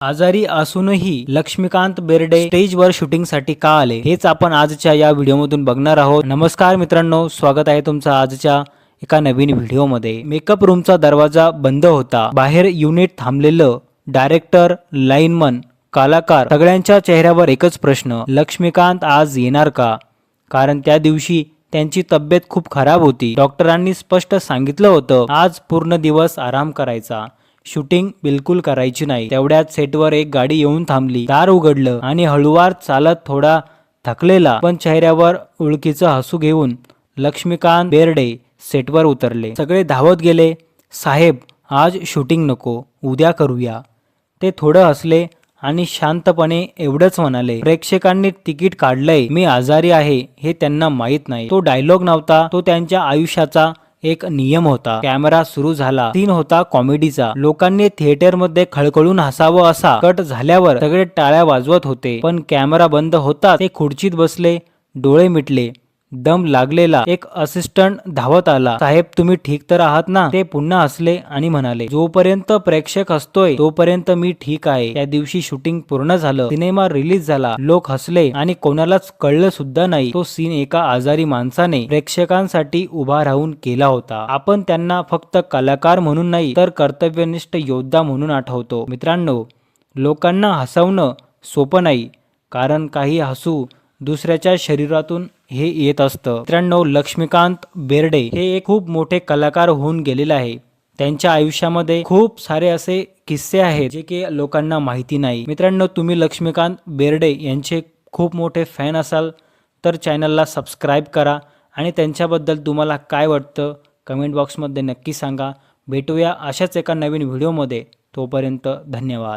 आजारी असूनही लक्ष्मीकांत बेर्डे स्टेजवर शूटिंगसाठी का आले हेच आपण आजच्या या व्हिडिओमधून बघणार आहोत। नमस्कार मित्रांनो, स्वागत आहे तुमचं आजच्या एका नवीन व्हिडिओमध्ये। मेकअप रूमचा दरवाजा बंद होता, बाहेर युनिट थांबलेलं, डायरेक्टर, लाईनमन, कलाकार सगळ्यांच्या चेहऱ्यावर एकच प्रश्न, लक्ष्मीकांत आज येणार का? कारण त्या दिवशी त्यांची तब्येत खूप खराब होती। डॉक्टरांनी स्पष्ट सांगितलं होतं आज पूर्ण दिवस आराम करायचा, शूटिंग बिलकुल करायची नाही। तेवढ्यात सेटवर एक गाडी येऊन थांबली, दार उघडलं आणि हळूवार चालत थोडा थकलेला पण चेहऱ्यावर ओळखीचं हसू घेऊन लक्ष्मीकांत बेर्डे सेटवर उतरले। सगळे धावत गेले, साहेब आज शूटिंग नको, उद्या करूया। ते थोडं हसले आणि शांतपणे एवढंच म्हणाले, प्रेक्षकांनी तिकीट काढलंय, मी आजारी आहे हे त्यांना माहित नाही। तो डायलॉग नव्हता, तो त्यांच्या आयुष्याचा एक नियम होता। कॅमेरा सुरू झाला, सीन होता कॉमेडीचा। लोकांनी थिएटरमध्ये खळखळून हसावं असा कट झाल्यावर सगळे टाळ्या वाजवत होते, पण कॅमेरा बंद होता ते खुर्चीत बसले, डोळे मिटले। दम लागलेला एक असिस्टंट धावत आला, साहेब तुम्ही ठीक तर आहात ना? ते पुन्हा हसले आणि म्हणाले, जोपर्यंत प्रेक्षक हसतोय तोपर्यंत मी ठीक आहे। त्या दिवशी शूटिंग पूर्ण झालं, सिनेमा रिलीज झाला, लोक हसले आणि कोणालाच कळलं सुद्धा नाही तो सीन एका आजारी माणसाने प्रेक्षकांसाठी उभा राहून केला होता। आपण त्यांना फक्त कलाकार म्हणून नाही तर कर्तव्यनिष्ठ योद्धा म्हणून आठवतो। मित्रांनो, लोकांना हसवणं सोपं नाही, कारण काही हसू दुसऱ्याच्या शरीरातून हे येत असतं। मित्रांनो, लक्ष्मीकांत बेर्डे हे एक खूप मोठे कलाकार होऊन गेलेले आहे। त्यांच्या आयुष्यामध्ये खूप सारे असे किस्से आहेत जे की लोकांना माहिती नाही। मित्रांनो, तुम्ही लक्ष्मीकांत बेर्डे यांचे खूप मोठे फॅन असाल तर चॅनलला सबस्क्राईब करा आणि त्यांच्याबद्दल तुम्हाला काय वाटतं कमेंट बॉक्समध्ये नक्की सांगा। भेटूया अशाच एका नवीन व्हिडिओमध्ये, तोपर्यंत धन्यवाद।